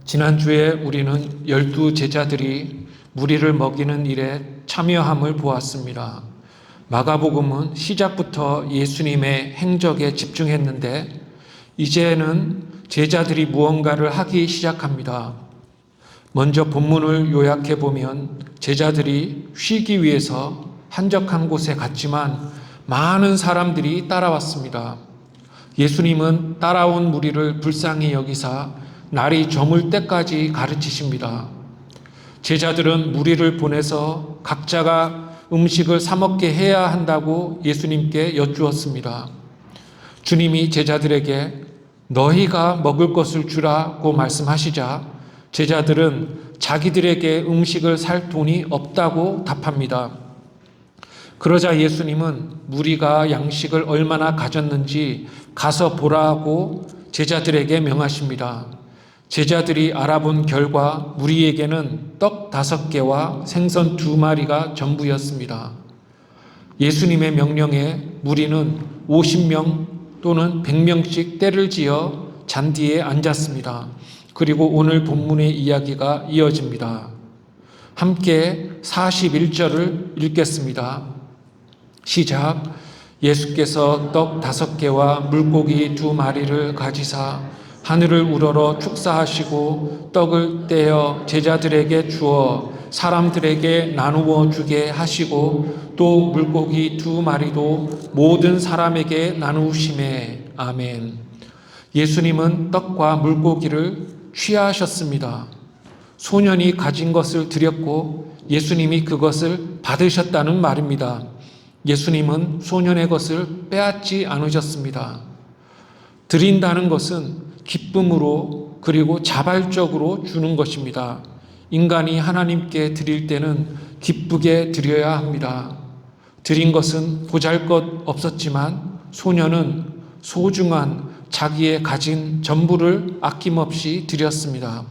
지난주에 우리는 12 제자들이 무리를 먹이는 일에 참여함을 보았습니다. 마가복음은 시작부터 예수님의 행적에 집중했는데 이제는 제자들이 무언가를 하기 시작합니다. 먼저 본문을 요약해 보면 제자들이 쉬기 위해서 한적한 곳에 갔지만 많은 사람들이 따라왔습니다. 예수님은 따라온 무리를 불쌍히 여기사 날이 저물 때까지 가르치십니다. 제자들은 무리를 보내서 각자가 음식을 사 먹게 해야 한다고 예수님께 여쭈었습니다. 주님이 제자들에게 너희가 먹을 것을 주라고 말씀하시자 제자들은 자기들에게 음식을 살 돈이 없다고 답합니다. 그러자 예수님은 무리가 양식을 얼마나 가졌는지 가서 보라고 제자들에게 명하십니다. 제자들이 알아본 결과 무리에게는 떡 5개와 생선 2마리가 전부였습니다. 예수님의 명령에 무리는 50명 또는 100명씩 떼를 지어 잔디에 앉았습니다. 그리고 오늘 본문의 이야기가 이어집니다. 함께 41절을 읽겠습니다. 시작. 예수께서 떡 5개와 물고기 2마리를 가지사 하늘을 우러러 축사하시고 떡을 떼어 제자들에게 주어 사람들에게 나누어 주게 하시고 또 물고기 2마리도 모든 사람에게 나누시매. 아멘. 예수님은 떡과 물고기를 취하셨습니다. 소년이 가진 것을 드렸고 예수님이 그것을 받으셨다는 말입니다. 예수님은 소년의 것을 빼앗지 않으셨습니다. 드린다는 것은 기쁨으로 그리고 자발적으로 주는 것입니다. 인간이 하나님께 드릴 때는 기쁘게 드려야 합니다. 드린 것은 보잘것없었지만 소년은 소중한 자기의 가진 전부를 아낌없이 드렸습니다.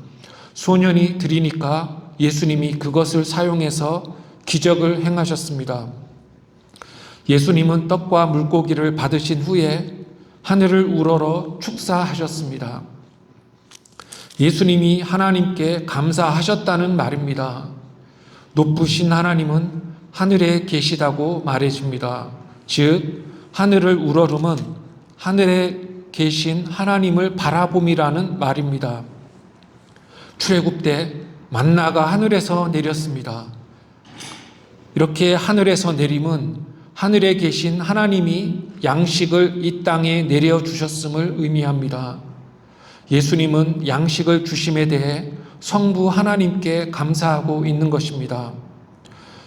소년이 드리니까 예수님이 그것을 사용해서 기적을 행하셨습니다. 예수님은 떡과 물고기를 받으신 후에 하늘을 우러러 축사하셨습니다. 예수님이 하나님께 감사하셨다는 말입니다. 높으신 하나님은 하늘에 계시다고 말해줍니다. 즉 하늘을 우러름은 하늘에 계신 하나님을 바라봄이라는 말입니다. 출애굽 때 만나가 하늘에서 내렸습니다. 이렇게 하늘에서 내림은 하늘에 계신 하나님이 양식을 이 땅에 내려주셨음을 의미합니다. 예수님은 양식을 주심에 대해 성부 하나님께 감사하고 있는 것입니다.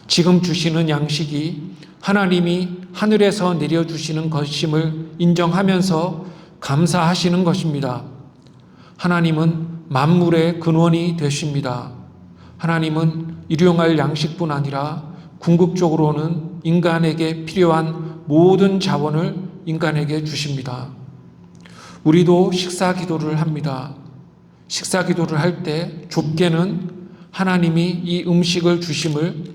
지금 주시는 양식이 하나님이 하늘에서 내려주시는 것임을 인정하면서 감사하시는 것입니다. 하나님은 만물의 근원이 되십니다. 하나님은 일용할 양식뿐 아니라 궁극적으로는 인간에게 필요한 모든 자원을 인간에게 주십니다. 우리도 식사 기도를 합니다. 식사 기도를 할 때 좁게는 하나님이 이 음식을 주심을,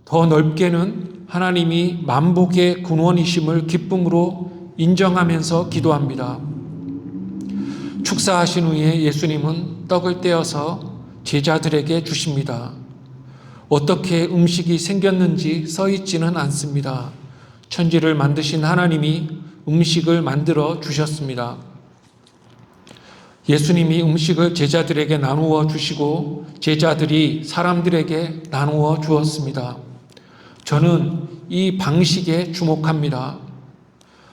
더 넓게는 하나님이 만복의 근원이심을 기쁨으로 인정하면서 기도합니다. 축사하신 후에 예수님은 떡을 떼어서 제자들에게 주십니다. 어떻게 음식이 생겼는지 써 있지는 않습니다. 천지를 만드신 하나님이 음식을 만들어 주셨습니다. 예수님이 음식을 제자들에게 나누어 주시고 제자들이 사람들에게 나누어 주었습니다. 저는 이 방식에 주목합니다.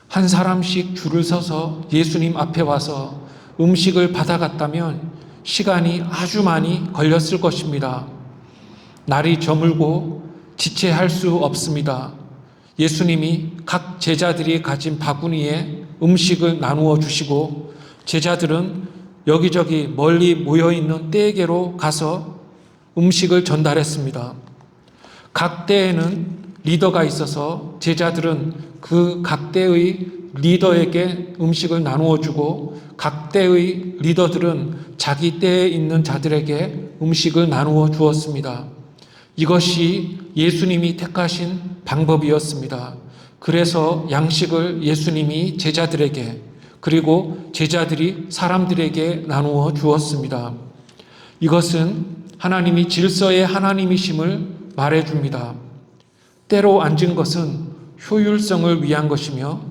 한 사람씩 줄을 서서 예수님 앞에 와서 음식을 받아갔다면 시간이 아주 많이 걸렸을 것입니다. 날이 저물고 지체할 수 없습니다. 예수님이 각 제자들이 가진 바구니에 음식을 나누어 주시고 제자들은 여기저기 멀리 모여있는 떼에게로 가서 음식을 전달했습니다. 각 떼에는 리더가 있어서 제자들은 그 각 떼의 리더에게 음식을 나누어 주고 각 떼의 리더들은 자기 떼에 있는 자들에게 음식을 나누어 주었습니다. 이것이 예수님이 택하신 방법이었습니다. 그래서 양식을 예수님이 제자들에게 그리고 제자들이 사람들에게 나누어 주었습니다. 이것은 하나님이 질서의 하나님이심을 말해줍니다. 때로 앉은 것은 효율성을 위한 것이며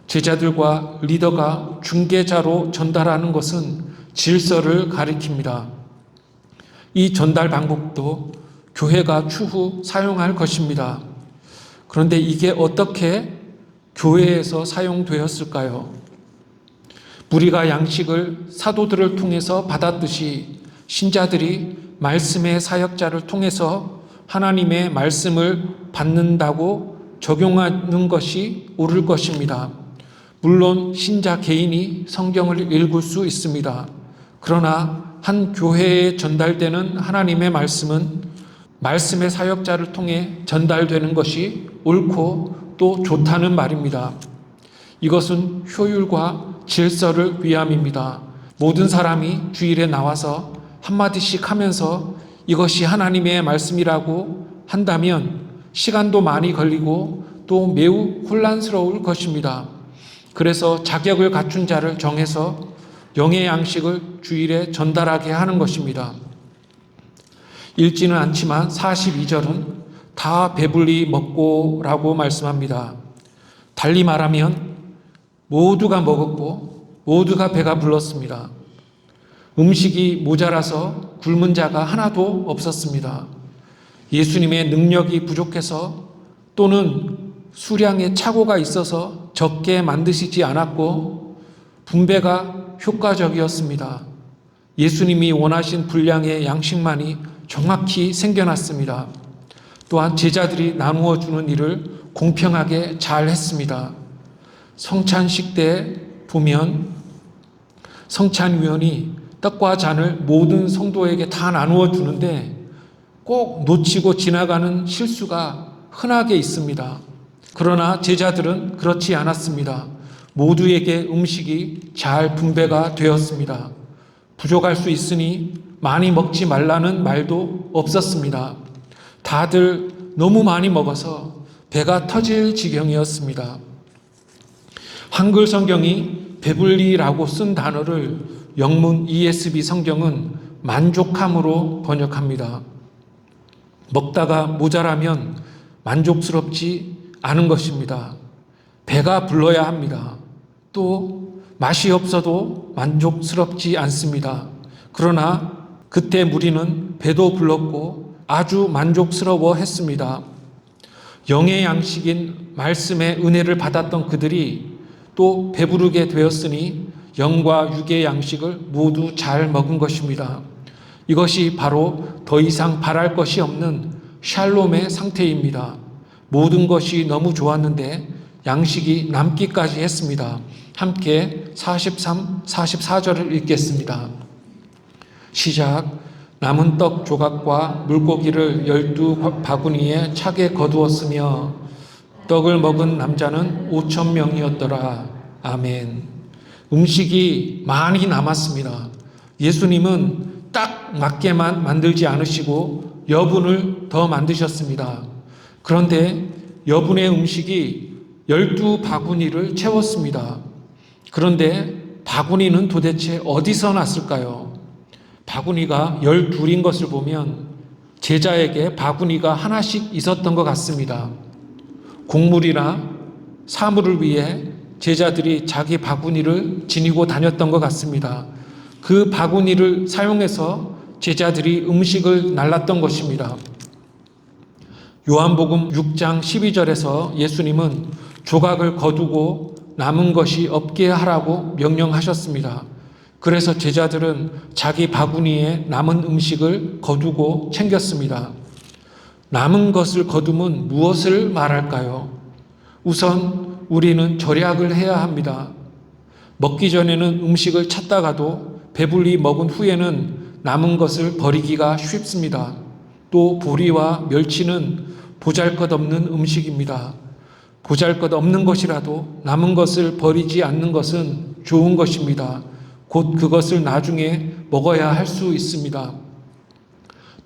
제자들과 리더가 중개자로 전달하는 것은 질서를 가리킵니다. 이 전달 방법도 교회가 추후 사용할 것입니다. 그런데 이게 어떻게 교회에서 사용되었을까요? 무리가 양식을 사도들을 통해서 받았듯이 신자들이 말씀의 사역자를 통해서 하나님의 말씀을 받는다고 적용하는 것이 옳을 것입니다. 물론 신자 개인이 성경을 읽을 수 있습니다. 그러나 한 교회에 전달되는 하나님의 말씀은 말씀의 사역자를 통해 전달되는 것이 옳고 또 좋다는 말입니다. 이것은 효율과 질서를 위함입니다. 모든 사람이 주일에 나와서 한마디씩 하면서 이것이 하나님의 말씀이라고 한다면 시간도 많이 걸리고 또 매우 혼란스러울 것입니다. 그래서 자격을 갖춘 자를 정해서 영의 양식을 주일에 전달하게 하는 것입니다. 읽지는 않지만 42절은 다 배불리 먹고라고 말씀합니다. 달리 말하면 모두가 먹었고 모두가 배가 불렀습니다. 음식이 모자라서 굶은 자가 하나도 없었습니다. 예수님의 능력이 부족해서 또는 수량의 착오가 있어서 적게 만드시지 않았고 분배가 효과적이었습니다. 예수님이 원하신 분량의 양식만이 정확히 생겨났습니다. 또한 제자들이 나누어 주는 일을 공평하게 잘 했습니다. 성찬식 때 보면 성찬위원이 떡과 잔을 모든 성도에게 다 나누어 주는데 꼭 놓치고 지나가는 실수가 흔하게 있습니다. 그러나 제자들은 그렇지 않았습니다. 모두에게 음식이 잘 분배가 되었습니다. 부족할 수 있으니 많이 먹지 말라는 말도 없었습니다. 다들 너무 많이 먹어서 배가 터질 지경이었습니다. 한글 성경이 배불리라고 쓴 단어를 영문 ESV 성경은 만족함으로 번역합니다. 먹다가 모자라면 만족스럽지 않은 것입니다. 배가 불러야 합니다. 또 맛이 없어도 만족스럽지 않습니다. 그러나 그때 무리는 배도 불렀고 아주 만족스러워 했습니다. 영의 양식인 말씀의 은혜를 받았던 그들이 또 배부르게 되었으니 영과 육의 양식을 모두 잘 먹은 것입니다. 이것이 바로 더 이상 바랄 것이 없는 샬롬의 상태입니다. 모든 것이 너무 좋았는데 양식이 남기까지 했습니다. 함께 43, 44절을 읽겠습니다. 시작. 남은 떡 조각과 물고기를 12바구니에 차게 거두었으며 떡을 먹은 남자는 5,000명이었더라. 아멘. 음식이 많이 남았습니다. 예수님은 딱 맞게만 만들지 않으시고 여분을 더 만드셨습니다. 그런데 여분의 음식이 12바구니를 채웠습니다. 그런데 바구니는 도대체 어디서 났을까요? 바구니가 12인 것을 보면 제자에게 바구니가 하나씩 있었던 것 같습니다. 곡물이나 사물을 위해 제자들이 자기 바구니를 지니고 다녔던 것 같습니다. 그 바구니를 사용해서 제자들이 음식을 날랐던 것입니다. 요한복음 6장 12절에서 예수님은 조각을 거두고 남은 것이 없게 하라고 명령하셨습니다. 그래서 제자들은 자기 바구니에 남은 음식을 거두고 챙겼습니다. 남은 것을 거둠은 무엇을 말할까요? 우선 우리는 절약을 해야 합니다. 먹기 전에는 음식을 찾다가도 배불리 먹은 후에는 남은 것을 버리기가 쉽습니다. 또 보리와 멸치는 보잘것없는 음식입니다. 보잘것없는 것이라도 남은 것을 버리지 않는 것은 좋은 것입니다. 곧 그것을 나중에 먹어야 할 수 있습니다.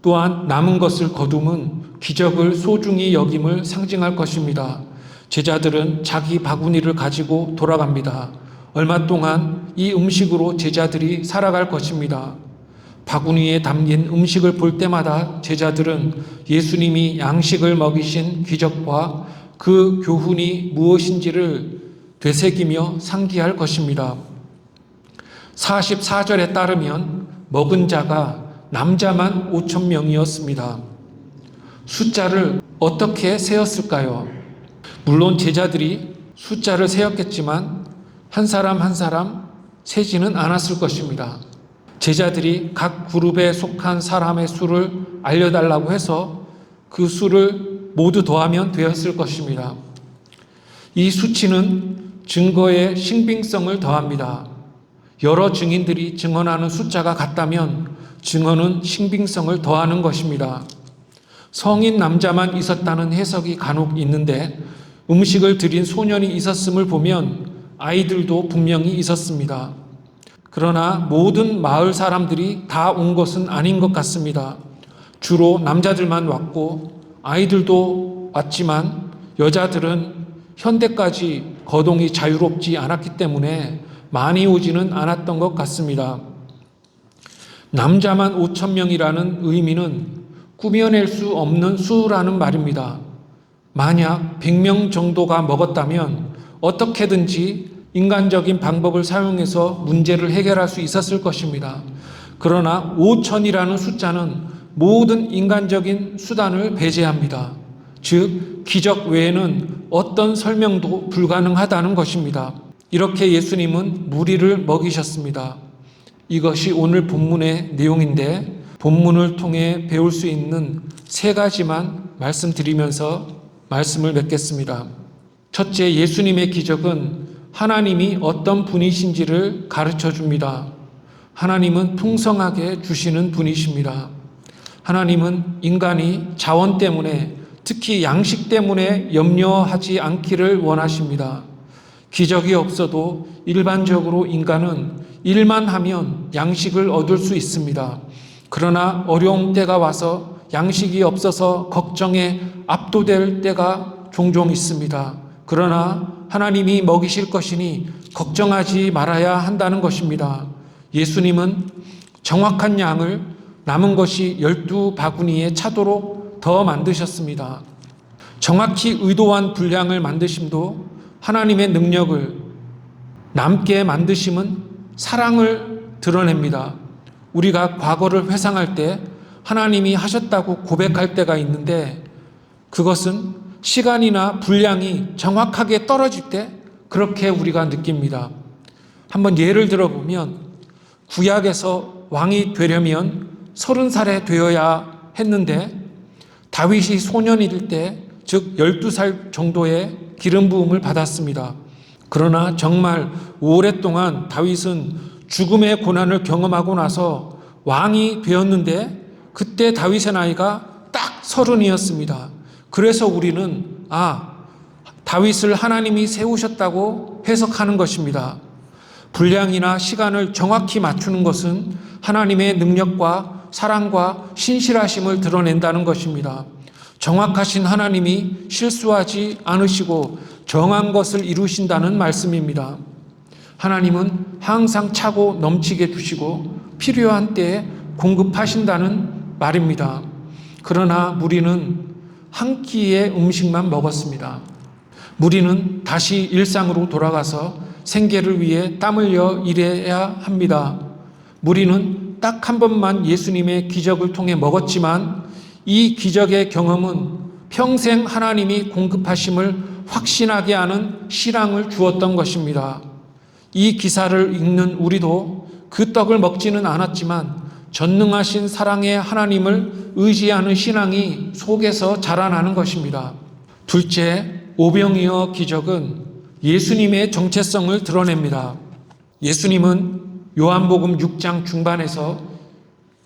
또한 남은 것을 거둠은 기적을 소중히 여김을 상징할 것입니다. 제자들은 자기 바구니를 가지고 돌아갑니다. 얼마 동안 이 음식으로 제자들이 살아갈 것입니다. 바구니에 담긴 음식을 볼 때마다 제자들은 예수님이 양식을 먹이신 기적과 그 교훈이 무엇인지를 되새기며 상기할 것입니다. 44절에 따르면 먹은 자가 남자만 5천 명이었습니다. 숫자를 어떻게 세었을까요? 물론 제자들이 숫자를 세었겠지만 한 사람 한 사람 세지는 않았을 것입니다. 제자들이 각 그룹에 속한 사람의 수를 알려달라고 해서 그 수를 모두 더하면 되었을 것입니다. 이 수치는 증거의 신빙성을 더합니다. 여러 증인들이 증언하는 숫자가 같다면 증언은 신빙성을 더하는 것입니다. 성인 남자만 있었다는 해석이 간혹 있는데 음식을 드린 소년이 있었음을 보면 아이들도 분명히 있었습니다. 그러나 모든 마을 사람들이 다 온 것은 아닌 것 같습니다. 주로 남자들만 왔고 아이들도 왔지만 여자들은 현대까지 거동이 자유롭지 않았기 때문에 많이 오지는 않았던 것 같습니다. 남자만 5천 명이라는 의미는 꾸며낼 수 없는 수라는 말입니다. 만약 100명 정도가 먹었다면 어떻게든지 인간적인 방법을 사용해서 문제를 해결할 수 있었을 것입니다. 그러나 5천이라는 숫자는 모든 인간적인 수단을 배제합니다. 즉, 기적 외에는 어떤 설명도 불가능하다는 것입니다. 이렇게 예수님은 무리를 먹이셨습니다. 이것이 오늘 본문의 내용인데 본문을 통해 배울 수 있는 세 가지만 말씀드리면서 말씀을 맺겠습니다. 첫째, 예수님의 기적은 하나님이 어떤 분이신지를 가르쳐 줍니다. 하나님은 풍성하게 주시는 분이십니다. 하나님은 인간이 자원 때문에, 특히 양식 때문에 염려하지 않기를 원하십니다. 기적이 없어도 일반적으로 인간은 일만 하면 양식을 얻을 수 있습니다. 그러나 어려운 때가 와서 양식이 없어서 걱정에 압도될 때가 종종 있습니다. 그러나 하나님이 먹이실 것이니 걱정하지 말아야 한다는 것입니다. 예수님은 정확한 양을 남은 것이 12바구니에 차도록 더 만드셨습니다. 정확히 의도한 분량을 만드심도 하나님의 능력을, 남게 만드심은 사랑을 드러냅니다. 우리가 과거를 회상할 때 하나님이 하셨다고 고백할 때가 있는데 그것은 시간이나 분량이 정확하게 떨어질 때 그렇게 우리가 느낍니다. 한번 예를 들어보면 구약에서 왕이 되려면 30살에 되어야 했는데 다윗이 소년일 때, 즉 12살 정도의 기름 부음을 받았습니다. 그러나 정말 오랫동안 다윗은 죽음의 고난을 경험하고 나서 왕이 되었는데 그때 다윗의 나이가 딱 30이었습니다. 그래서 우리는 다윗을 하나님이 세우셨다고 해석하는 것입니다. 분량이나 시간을 정확히 맞추는 것은 하나님의 능력과 사랑과 신실하심을 드러낸다는 것입니다. 정확하신 하나님이 실수하지 않으시고 정한 것을 이루신다는 말씀입니다. 하나님은 항상 차고 넘치게 주시고 필요한 때에 공급하신다는 말입니다. 그러나 무리는 한 끼의 음식만 먹었습니다. 무리는 다시 일상으로 돌아가서 생계를 위해 땀 흘려 일해야 합니다. 무리는 딱 한 번만 예수님의 기적을 통해 먹었지만 이 기적의 경험은 평생 하나님이 공급하심을 확신하게 하는 신앙을 주었던 것입니다. 이 기사를 읽는 우리도 그 떡을 먹지는 않았지만 전능하신 사랑의 하나님을 의지하는 신앙이 속에서 자라나는 것입니다. 둘째, 오병이어 기적은 예수님의 정체성을 드러냅니다. 예수님은 요한복음 6장 중반에서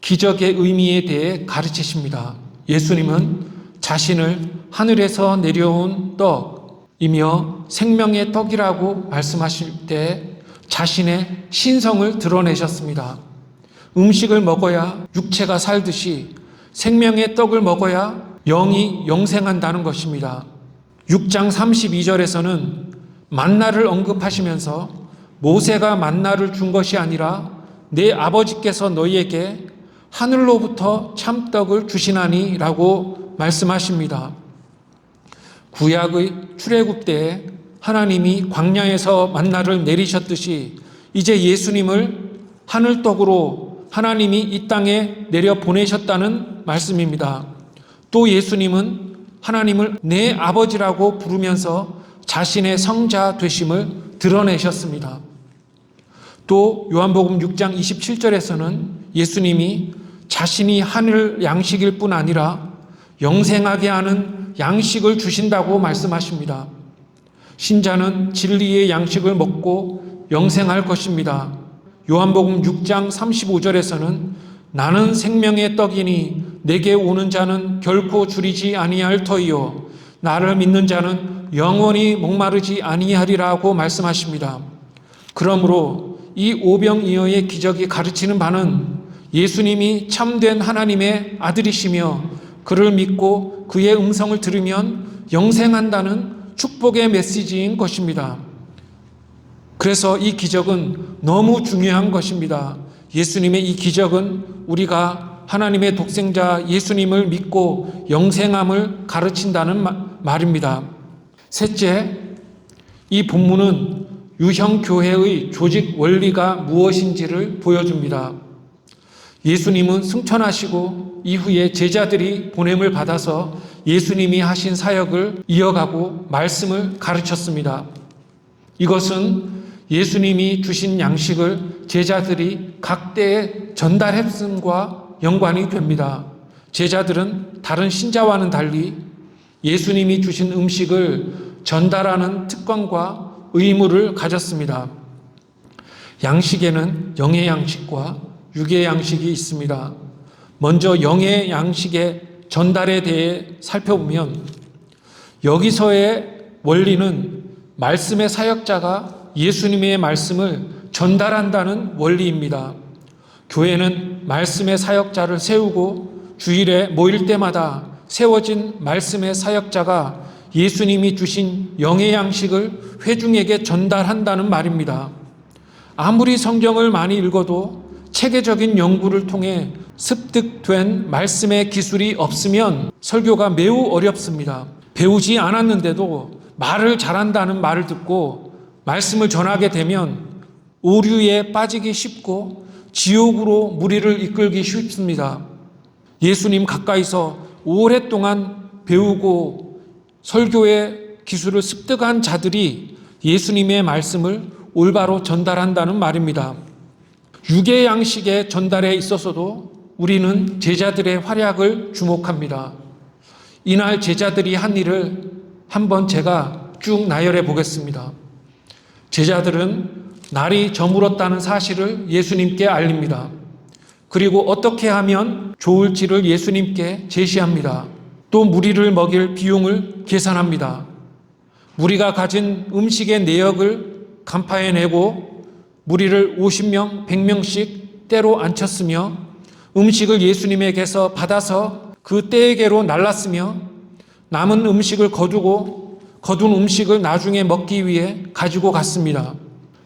기적의 의미에 대해 가르치십니다. 예수님은 자신을 하늘에서 내려온 떡이며 생명의 떡이라고 말씀하실 때 자신의 신성을 드러내셨습니다. 음식을 먹어야 육체가 살듯이 생명의 떡을 먹어야 영이 영생한다는 것입니다. 6장 32절에서는 만나를 언급하시면서 모세가 만나를 준 것이 아니라 내 아버지께서 너희에게 하늘로부터 참떡을 주시나니라고 말씀하십니다. 구약의 출애굽 때에 하나님이 광야에서 만나를 내리셨듯이 이제 예수님을 하늘떡으로 하나님이 이 땅에 내려 보내셨다는 말씀입니다. 또 예수님은 하나님을 내 아버지라고 부르면서 자신의 성자 되심을 드러내셨습니다. 또 요한복음 6장 27절에서는 예수님이 자신이 하늘 양식일 뿐 아니라 영생하게 하는 양식을 주신다고 말씀하십니다. 신자는 진리의 양식을 먹고 영생할 것입니다. 요한복음 6장 35절에서는 나는 생명의 떡이니 내게 오는 자는 결코 줄이지 아니할 터이요 나를 믿는 자는 영원히 목마르지 아니하리라고 말씀하십니다. 그러므로 이 오병이어의 기적이 가르치는 바는 예수님이 참된 하나님의 아들이시며 그를 믿고 그의 음성을 들으면 영생한다는 축복의 메시지인 것입니다. 그래서 이 기적은 너무 중요한 것입니다. 예수님의 이 기적은 우리가 하나님의 독생자 예수님을 믿고 영생함을 가르친다는 말입니다. 셋째, 이 본문은 유형교회의 조직 원리가 무엇인지를 보여줍니다. 예수님은 승천하시고 이후에 제자들이 보냄을 받아서 예수님이 하신 사역을 이어가고 말씀을 가르쳤습니다. 이것은 예수님이 주신 양식을 제자들이 각 때에 전달했음과 연관이 됩니다. 제자들은 다른 신자와는 달리 예수님이 주신 음식을 전달하는 특권과 의무를 가졌습니다. 양식에는 영의 양식과 육의 양식이 있습니다. 먼저 영의 양식의 전달에 대해 살펴보면 여기서의 원리는 말씀의 사역자가 예수님의 말씀을 전달한다는 원리입니다. 교회는 말씀의 사역자를 세우고 주일에 모일 때마다 세워진 말씀의 사역자가 예수님이 주신 영의 양식을 회중에게 전달한다는 말입니다. 아무리 성경을 많이 읽어도 체계적인 연구를 통해 습득된 말씀의 기술이 없으면 설교가 매우 어렵습니다. 배우지 않았는데도 말을 잘한다는 말을 듣고 말씀을 전하게 되면 오류에 빠지기 쉽고 지옥으로 무리를 이끌기 쉽습니다. 예수님 가까이서 오랫동안 배우고 설교의 기술을 습득한 자들이 예수님의 말씀을 올바로 전달한다는 말입니다. 육의 양식의 전달에 있어서도 우리는 제자들의 활약을 주목합니다. 이날 제자들이 한 일을 한번 제가 쭉 나열해 보겠습니다. 제자들은 날이 저물었다는 사실을 예수님께 알립니다. 그리고 어떻게 하면 좋을지를 예수님께 제시합니다. 또 무리를 먹일 비용을 계산합니다. 무리가 가진 음식의 내역을 간파해내고 무리를 50명, 100명씩 때로 앉혔으며 음식을 예수님에게서 받아서 그 떼에게로 날랐으며 남은 음식을 거둔 음식을 나중에 먹기 위해 가지고 갔습니다.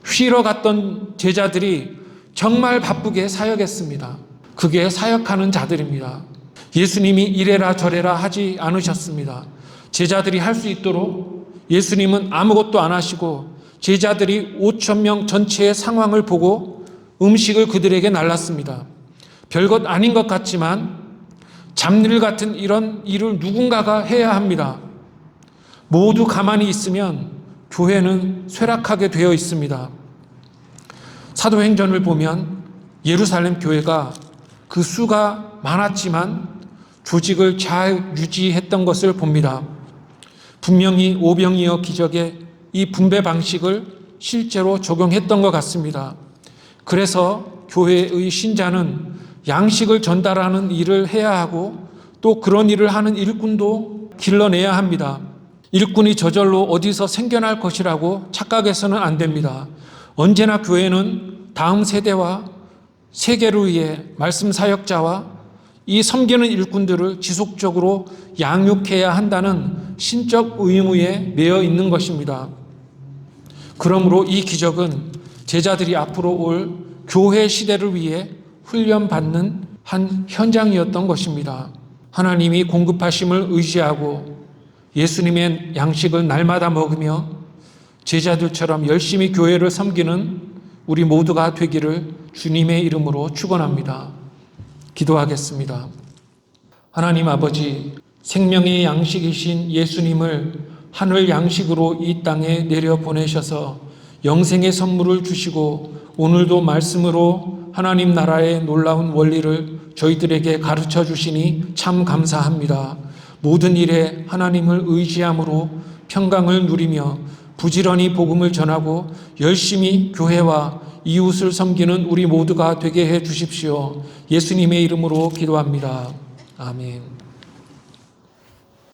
쉬러 갔던 제자들이 정말 바쁘게 사역했습니다. 그게 사역하는 자들입니다. 예수님이 이래라 저래라 하지 않으셨습니다. 제자들이 할 수 있도록 예수님은 아무것도 안 하시고 제자들이 5,000명 전체의 상황을 보고 음식을 그들에게 날랐습니다. 별것 아닌 것 같지만 잡일 같은 이런 일을 누군가가 해야 합니다. 모두 가만히 있으면 교회는 쇠락하게 되어 있습니다. 사도행전을 보면 예루살렘 교회가 그 수가 많았지만 조직을 잘 유지했던 것을 봅니다. 분명히 오병이어 기적의 이 분배 방식을 실제로 적용했던 것 같습니다. 그래서 교회의 신자는 양식을 전달하는 일을 해야 하고 또 그런 일을 하는 일꾼도 길러내야 합니다. 일꾼이 저절로 어디서 생겨날 것이라고 착각해서는 안 됩니다. 언제나 교회는 다음 세대와 세계를 위해 말씀 사역자와 이 섬기는 일꾼들을 지속적으로 양육해야 한다는 신적 의무에 매여 있는 것입니다. 그러므로 이 기적은 제자들이 앞으로 올 교회 시대를 위해 훈련받는 한 현장이었던 것입니다. 하나님이 공급하심을 의지하고 예수님의 양식을 날마다 먹으며 제자들처럼 열심히 교회를 섬기는 우리 모두가 되기를 주님의 이름으로 축원합니다. 기도하겠습니다. 하나님 아버지, 생명의 양식이신 예수님을 하늘 양식으로 이 땅에 내려보내셔서 영생의 선물을 주시고 오늘도 말씀으로 하나님 나라의 놀라운 원리를 저희들에게 가르쳐 주시니 참 감사합니다. 모든 일에 하나님을 의지함으로 평강을 누리며 부지런히 복음을 전하고 열심히 교회와 이웃을 섬기는 우리 모두가 되게 해 주십시오. 예수님의 이름으로 기도합니다. 아멘.